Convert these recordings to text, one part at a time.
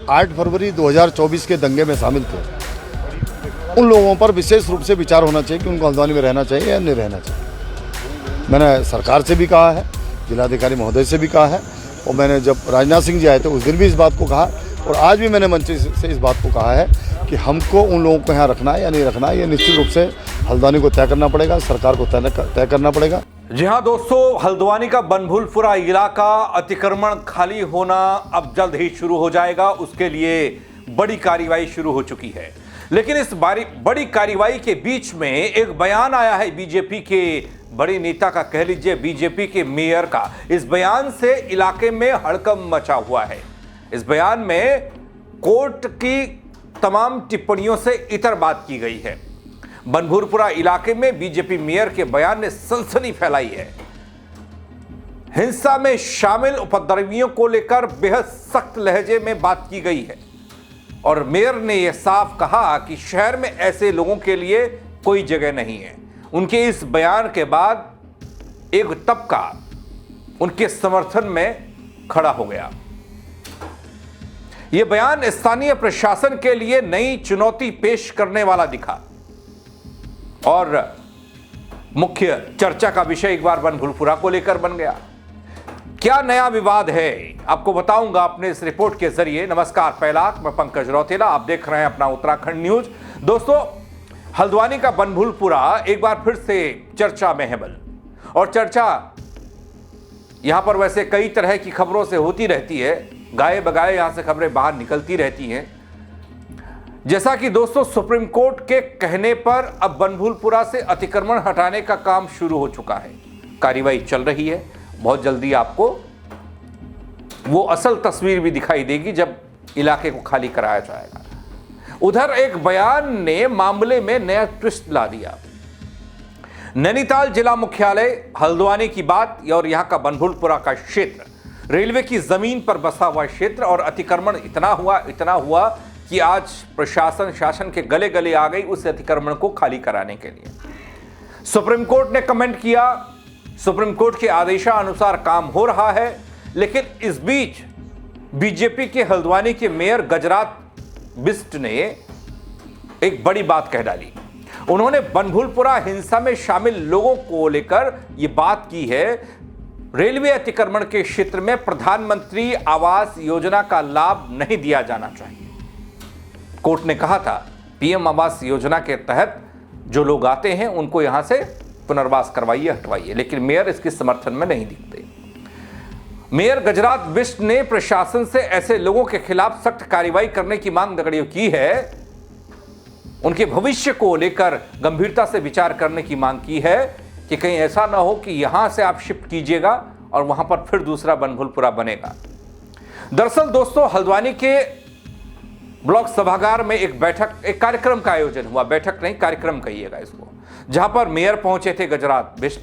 8 फरवरी 2024 के दंगे में शामिल थे, उन लोगों पर विशेष रूप से विचार होना चाहिए कि उनको हल्द्वानी में रहना चाहिए या नहीं रहना चाहिए। मैंने सरकार से भी कहा है, जिलाधिकारी महोदय से भी कहा है, और मैंने जब राजनाथ सिंह जी आए थे उस दिन भी इस बात को कहा, और आज भी मैंने मंच से इस बात को कहा है कि हमको उन लोगों को यहाँ रखना है या नहीं रखना है, ये निश्चित रूप से हल्द्वानी को तय करना पड़ेगा, सरकार को तय करना पड़ेगा। जी हाँ दोस्तों, हल्द्वानी का बनभूलपुरा इलाका अतिक्रमण खाली होना अब जल्द ही शुरू हो जाएगा। उसके लिए बड़ी कार्रवाई शुरू हो चुकी है, लेकिन इस बड़ी कार्रवाई के बीच में एक बयान आया है बीजेपी के बड़े नेता का, कह लीजिए बीजेपी के मेयर का। इस बयान से इलाके में हड़कंप मचा हुआ है। इस बयान में कोर्ट की तमाम टिप्पणियों से इतर बात की गई है। बनभूलपुरा इलाके में बीजेपी मेयर के बयान ने सनसनी फैलाई है। हिंसा में शामिल उपद्रवियों को लेकर बेहद सख्त लहजे में बात की गई है, और मेयर ने यह साफ कहा कि शहर में ऐसे लोगों के लिए कोई जगह नहीं है। उनके इस बयान के बाद एक तबका उनके समर्थन में खड़ा हो गया। यह बयान स्थानीय प्रशासन के लिए नई चुनौती पेश करने वाला दिखा, और मुख्य चर्चा का विषय एक बार बनभूलपुरा को लेकर बन गया। क्या नया विवाद है, आपको बताऊंगा अपने इस रिपोर्ट के जरिए। नमस्कार पहलाक, मैं पंकज रौतेला, आप देख रहे हैं अपना उत्तराखंड न्यूज। दोस्तों, हल्द्वानी का बनभूलपुरा एक बार फिर से चर्चा में है बल, और चर्चा यहां पर वैसे कई तरह की खबरों से होती रहती है, गाये बगाए यहां से खबरें बाहर निकलती रहती हैं। जैसा कि दोस्तों, सुप्रीम कोर्ट के कहने पर अब बनभूलपुरा से अतिक्रमण हटाने का काम शुरू हो चुका है। कार्रवाई चल रही है, बहुत जल्दी आपको वो असल तस्वीर भी दिखाई देगी जब इलाके को खाली कराया जाएगा। उधर एक बयान ने मामले में नया ट्विस्ट ला दिया। नैनीताल जिला मुख्यालय हल्द्वानी की बात, और यहां का बनभूलपुरा का क्षेत्र रेलवे की जमीन पर बसा हुआ क्षेत्र, और अतिक्रमण इतना हुआ कि आज प्रशासन शासन के गले गले आ गई उस अतिक्रमण को खाली कराने के लिए। सुप्रीम कोर्ट ने कमेंट किया, सुप्रीम कोर्ट के आदेशानुसार काम हो रहा है, लेकिन इस बीच बीजेपी के हल्द्वानी के मेयर गजरात बिष्ट ने एक बड़ी बात कह डाली। उन्होंने बनभूलपुरा हिंसा में शामिल लोगों को लेकर यह बात की है, रेलवे अतिक्रमण के क्षेत्र में प्रधानमंत्री आवास योजना का लाभ नहीं दिया जाना चाहिए। कोर्ट ने कहा था पीएम आवास योजना के तहत जो लोग आते हैं उनको यहां से पुनर्वास करवाइए, हटवाइए, लेकिन मेयर इसके समर्थन में नहीं दिखते। मेयर गजरात बिष्ट ने प्रशासन से ऐसे लोगों के खिलाफ सख्त कार्रवाई करने की मांग की है। उनके भविष्य को लेकर गंभीरता से विचार करने की मांग की है कि कहीं ऐसा ना हो कि यहां से आप शिफ्ट कीजिएगा और वहां पर फिर दूसरा बनभूलपुरा बनेगा। दरअसल दोस्तों, हल्द्वानी के ब्लॉक सभागार में एक कार्यक्रम का आयोजन हुआ। बैठक नहीं, कार्यक्रम कहिएगा इसको, जहां पर मेयर पहुंचे थे गजरात बिष्ट।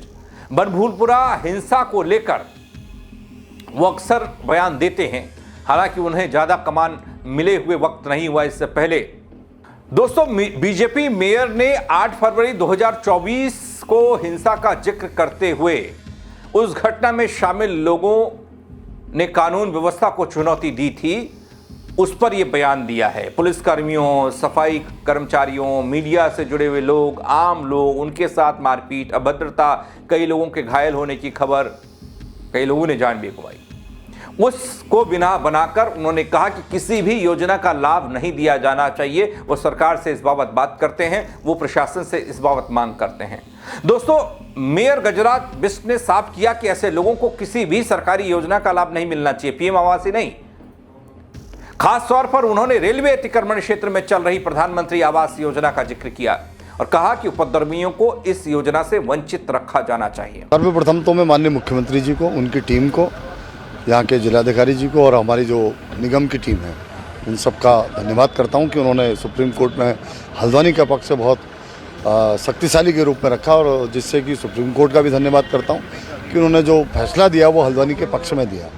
बनभूलपुरा हिंसा को लेकर वो अक्सर बयान देते हैं, हालांकि उन्हें ज्यादा कमान मिले हुए वक्त नहीं हुआ इससे पहले। दोस्तों, बीजेपी मेयर ने 8 फरवरी 2024 को हिंसा का जिक्र करते हुए उस घटना में शामिल लोगों ने कानून व्यवस्था को चुनौती दी थी, उस पर यह बयान दिया है। पुलिसकर्मियों, सफाई कर्मचारियों, मीडिया से जुड़े हुए लोग, आम लोग, उनके साथ मारपीट, अभद्रता, कई लोगों के घायल होने की खबर, कई लोगों ने जान भी गंवाई। उसको बिना बनाकर उन्होंने कहा कि किसी भी योजना का लाभ नहीं दिया जाना चाहिए। वो सरकार से इस बाबत बात करते हैं, वो प्रशासन से इस बाबत मांग करते हैं। दोस्तों, मेयर गजरात बिष्ट ने साफ किया कि ऐसे लोगों को किसी भी सरकारी योजना का लाभ नहीं मिलना चाहिए, पीएम आवास ही नहीं। खास तौर पर उन्होंने रेलवे अतिक्रमण क्षेत्र में चल रही प्रधानमंत्री आवास योजना का जिक्र किया और कहा कि उपद्रवियों को इस योजना से वंचित रखा जाना चाहिए। सर्वप्रथम तो मैं माननीय मुख्यमंत्री जी को, उनकी टीम को, यहाँ के जिलाधिकारी जी को और हमारी जो निगम की टीम है, इन सबका धन्यवाद करता हूँ कि उन्होंने सुप्रीम कोर्ट में हल्द्वानी के पक्ष से बहुत शक्तिशाली के रूप में रखा, और जिससे कि सुप्रीम कोर्ट का भी धन्यवाद करता हूँ कि उन्होंने जो फैसला दिया वो हल्द्वानी के पक्ष में दिया।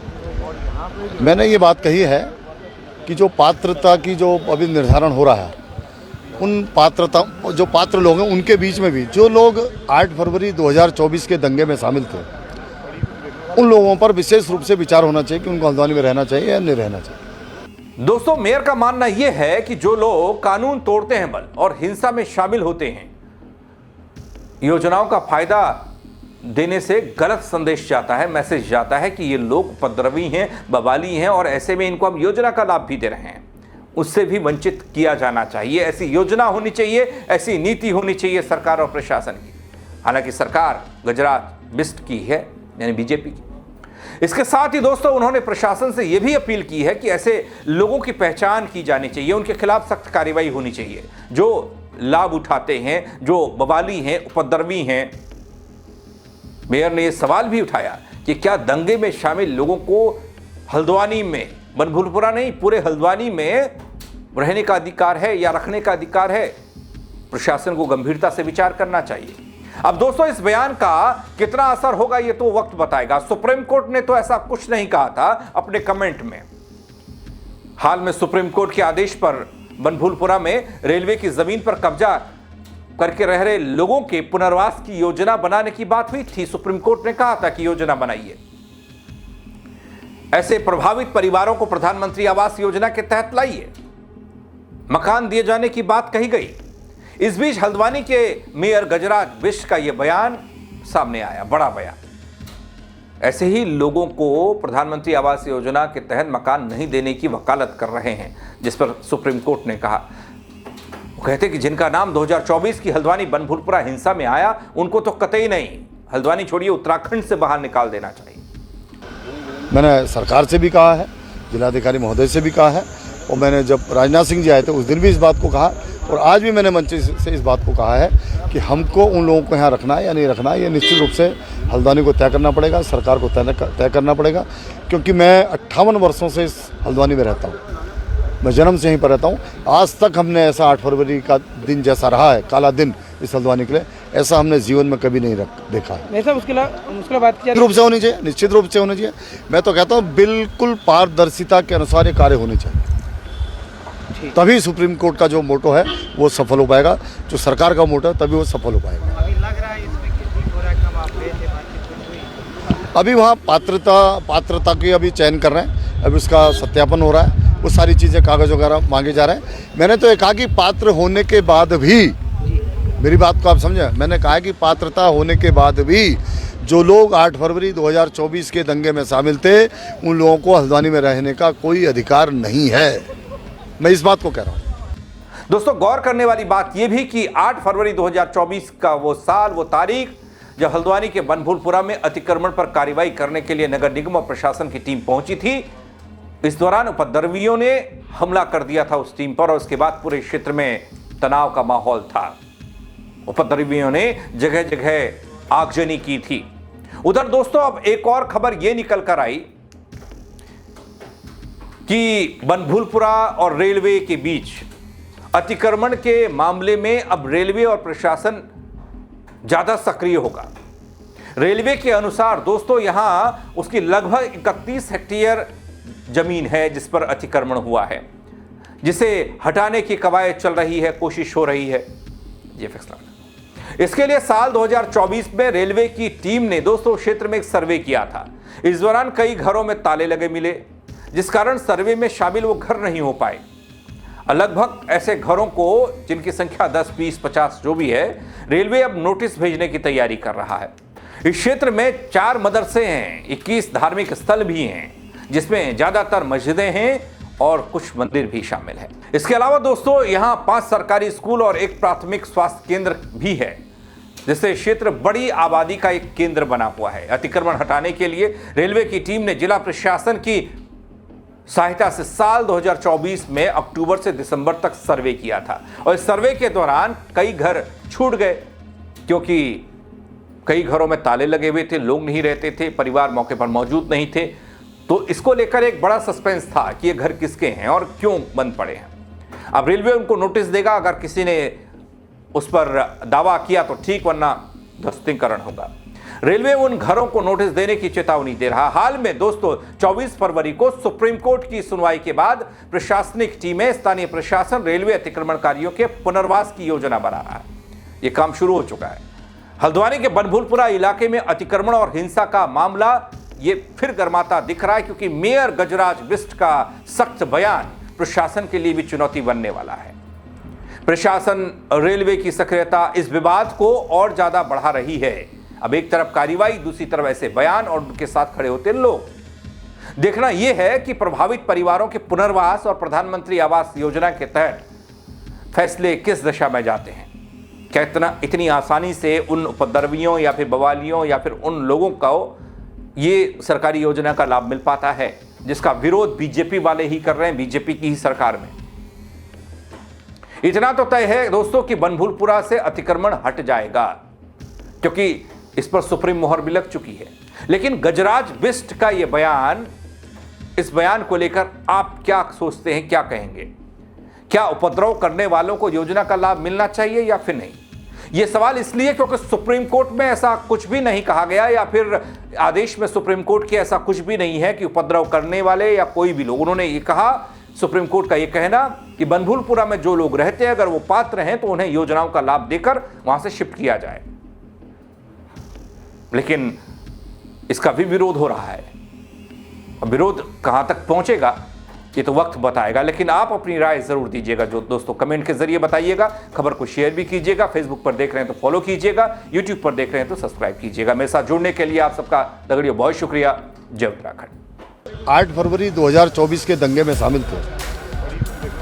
मैंने ये बात कही है कि जो पात्रता की जो अभी निर्धारण हो रहा है, उन जो पात्र लोग हैं उनके बीच में भी जो लोग 8 फरवरी 2024 के दंगे में शामिल थे, उन लोगों पर विशेष रूप से विचार होना चाहिए कि उनको हल्द्वानी में रहना चाहिए या नहीं रहना चाहिए। दोस्तों, मेयर का मानना यह है कि जो लोग कानून तोड़ते हैं बल और हिंसा में शामिल होते हैं, योजनाओं का फायदा देने से गलत संदेश जाता है, मैसेज जाता है कि ये लोग उपद्रवी हैं, बवाली हैं और ऐसे में इनको हम योजना का लाभ भी दे रहे हैं। उससे भी वंचित किया जाना चाहिए। ऐसी योजना होनी चाहिए, ऐसी नीति होनी चाहिए सरकार और प्रशासन की। हालांकि सरकार गुजरात बिस्ट की है, यानी बीजेपी की। इसके साथ ही दोस्तों, उन्होंने प्रशासन से यह भी अपील की है कि ऐसे लोगों की पहचान की जानी चाहिए, उनके खिलाफ सख्त कार्रवाई होनी चाहिए जो लाभ उठाते हैं, जो बवाली हैं, उपद्रवी हैं। मेयर ने यह सवाल भी उठाया कि क्या दंगे में शामिल लोगों को हल्द्वानी में, बनभूलपुरा नहीं, पूरे हल्द्वानी में रहने का अधिकार है या रखने का अधिकार है? प्रशासन को गंभीरता से विचार करना चाहिए। अब दोस्तों, इस बयान का कितना असर होगा ये तो वक्त बताएगा। सुप्रीम कोर्ट ने तो ऐसा कुछ नहीं कहा था अपने कमेंट में। हाल में सुप्रीम कोर्ट के आदेश पर बनभूलपुरा में रेलवे की जमीन पर कब्जा करके रह रहे लोगों के पुनर्वास की योजना बनाने की बात हुई थी। सुप्रीम कोर्ट ने कहा था कि योजना बनाइए। ऐसे प्रभावित परिवारों को प्रधानमंत्री आवास योजना के तहत लाइए, मकान दिए जाने की बात कही गई। इस बीच हल्द्वानी के मेयर गजराज बिष्ट का यह बयान सामने आया, बड़ा बयान। ऐसे ही लोगों को प्रधानमंत्री आवास योजना के तहत मकान नहीं देने की वकालत कर रहे हैं, जिस पर सुप्रीम कोर्ट ने कहा, वो कहते कि जिनका नाम 2024 की हल्द्वानी बनभूलपुरा हिंसा में आया, उनको तो कतई नहीं, हल्द्वानी छोड़िए उत्तराखंड से बाहर निकाल देना चाहिए। मैंने सरकार से भी कहा है, जिलाधिकारी महोदय से भी कहा है, और मैंने जब राजनाथ सिंह जी आए थे उस दिन भी इस बात को कहा, और आज भी मैंने मंच से इस बात को कहा है कि हमको उन लोगों को यहाँ रखना है या नहीं रखना है, ये निश्चित रूप से हल्द्वानी को तय करना पड़ेगा, सरकार को तय करना पड़ेगा। क्योंकि मैं 58 वर्षों से इस हल्द्वानी में रहता हूँ, मैं जन्म से यहीं पर रहता हूँ। आज तक हमने ऐसा 8 फरवरी का दिन जैसा रहा है, काला दिन इस हल्द्वानी के लिए, ऐसा हमने जीवन में कभी नहीं देखा है। ऐसा मुश्किल बात की रूप से होनी चाहिए, निश्चित रूप से होनी चाहिए। मैं तो कहता हूँ बिल्कुल पारदर्शिता के अनुसार ये कार्य होने चाहिए, तभी सुप्रीम कोर्ट का जो मोटो है वो सफल हो पाएगा, जो सरकार का मोटो है तभी वो सफल हो पाएगा। अभी लग रहा है इसमें कि ठीक हो रहा है, कम आप गए थे, बातचीत हुई? अभी वहाँ पात्रता की अभी चयन कर रहे हैं, अभी उसका सत्यापन हो रहा है, वो सारी चीज़ें कागज़ वगैरह मांगे जा रहे हैं। मैंने तो ये कहा कि पात्र होने के बाद भी, मेरी बात को आप समझे, मैंने कहा कि पात्रता होने के बाद भी जो लोग 8 फरवरी 2024 के दंगे में शामिल थे, उन लोगों को हल्द्वानी में रहने का कोई अधिकार नहीं है। मैं इस बात को कह रहा हूं। दोस्तों, गौर करने वाली बात यह भी कि 8 फरवरी 2024 का वो साल, वो तारीख जब हल्द्वानी के बनभूलपुरा में अतिक्रमण पर कार्रवाई करने के लिए नगर निगम और प्रशासन की टीम पहुंची थी। इस दौरान उपद्रवियों ने हमला कर दिया था उस टीम पर, और उसके बाद पूरे क्षेत्र में तनाव का माहौल था। उपद्रवियों ने जगह जगह आगजनी की थी। उधर दोस्तों, अब एक और खबर यह निकल कर आई कि बनभूलपुरा और रेलवे के बीच अतिक्रमण के मामले में अब रेलवे और प्रशासन ज्यादा सक्रिय होगा। रेलवे के अनुसार दोस्तों, यहां उसकी लगभग 31 हेक्टेयर जमीन है जिस पर अतिक्रमण हुआ है, जिसे हटाने की कवायद चल रही है, कोशिश हो रही है। ये फैसला इसके लिए साल 2024 में रेलवे की टीम ने दोस्तों क्षेत्र में एक सर्वे किया था। इस दौरान कई घरों में ताले लगे मिले, जिस कारण सर्वे में शामिल वो घर नहीं हो पाए। लगभग ऐसे घरों को, जिनकी संख्या 10, 20, 50 जो भी है, रेलवे अब नोटिस भेजने की तैयारी कर रहा है। इस क्षेत्र में 4 मदरसे हैं, 21 धार्मिक स्थल भी हैं, जिसमें ज्यादातर मस्जिदें हैं और कुछ मंदिर भी शामिल है। इसके अलावा दोस्तों, यहाँ 5 सरकारी स्कूल और 1 प्राथमिक स्वास्थ्य केंद्र भी है, जिससे क्षेत्र बड़ी आबादी का एक केंद्र बना हुआ है। अतिक्रमण हटाने के लिए रेलवे की टीम ने जिला प्रशासन की सहायता से साल 2024 में अक्टूबर से दिसंबर तक सर्वे किया था, और इस सर्वे के दौरान कई घर छूट गए, क्योंकि कई घरों में ताले लगे हुए थे, लोग नहीं रहते थे, परिवार मौके पर मौजूद नहीं थे। तो इसको लेकर एक बड़ा सस्पेंस था कि ये घर किसके हैं और क्यों बंद पड़े हैं। अब रेलवे उनको नोटिस देगा, अगर किसी ने उस पर दावा किया तो ठीक, वरना ध्वस्तीकरण होगा। रेलवे उन घरों को नोटिस देने की चेतावनी दे रहा। हाल में दोस्तों 24 फरवरी को सुप्रीम कोर्ट की सुनवाई के बाद प्रशासनिक टीमें, स्थानीय प्रशासन रेलवे अतिक्रमणकारियों के पुनर्वास की योजना बना रहा है। यह काम शुरू हो चुका है। हल्द्वानी के बनभूलपुरा इलाके में अतिक्रमण और हिंसा का मामला ये फिर गर्माता दिख रहा है, क्योंकि मेयर गजराज बिष्ट का सख्त बयान प्रशासन के लिए भी चुनौती बनने वाला है। प्रशासन, रेलवे की सक्रियता इस विवाद को और ज्यादा बढ़ा रही है। अब एक तरफ कार्रवाई, दूसरी तरफ ऐसे बयान और उनके साथ खड़े होते लोग। देखना यह है कि प्रभावित परिवारों के पुनर्वास और प्रधानमंत्री आवास योजना के तहत फैसले किस दिशा में जाते हैं। क्या इतनी आसानी से उन उपद्रवियों या फिर बवालियों या फिर उन लोगों को ये सरकारी योजना का लाभ मिल पाता है जिसका विरोध बीजेपी वाले ही कर रहे हैं, बीजेपी की ही सरकार में। इतना तो तय है दोस्तों कि बनभूलपुरा से अतिक्रमण हट जाएगा, क्योंकि इस पर सुप्रीम मोहर भी लग चुकी है। लेकिन गजराज बिष्ट का यह बयान, इस बयान को लेकर आप क्या सोचते हैं, क्या कहेंगे? क्या उपद्रव करने वालों को योजना का लाभ मिलना चाहिए या फिर नहीं? यह सवाल इसलिए क्योंकि सुप्रीम कोर्ट में ऐसा कुछ भी नहीं कहा गया, या फिर आदेश में सुप्रीम कोर्ट के ऐसा कुछ भी नहीं है कि उपद्रव करने वाले या कोई भी लोग, उन्होंने ये कहा, सुप्रीम कोर्ट का यह कहना कि बनभूलपुरा में जो लोग रहते हैं अगर वो पात्र हैं तो उन्हें योजनाओं का लाभ देकर वहां से शिफ्ट किया जाए। लेकिन इसका भी विरोध हो रहा है। अब विरोध कहां तक पहुंचेगा ये तो वक्त बताएगा, लेकिन आप अपनी राय जरूर दीजिएगा। जो दोस्तों कमेंट के जरिए बताइएगा, खबर को शेयर भी कीजिएगा, फेसबुक पर देख रहे हैं तो फॉलो कीजिएगा, यूट्यूब पर देख रहे हैं तो सब्सक्राइब कीजिएगा। मेरे साथ जुड़ने के लिए आप सबका दगड़ियों बहुत शुक्रिया। जय उत्तराखंड। 8 फरवरी 2024 के दंगे में शामिल थे,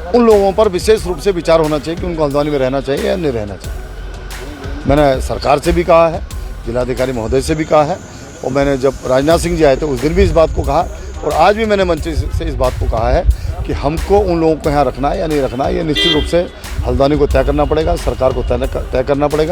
उन लोगों पर विशेष रूप से विचार होना चाहिए कि उनको हल्द्वानी में रहना चाहिए या नहीं रहना चाहिए। मैंने सरकार से भी कहा है, जिलाधिकारी महोदय से भी कहा है, और मैंने जब राजनाथ सिंह जी आए थे उस दिन भी इस बात को कहा, और आज भी मैंने मंच से इस बात को कहा है कि हमको उन लोगों को यहाँ रखना है या नहीं रखना है, ये निश्चित रूप से हल्द्वानी को तय करना पड़ेगा, सरकार को तय करना पड़ेगा।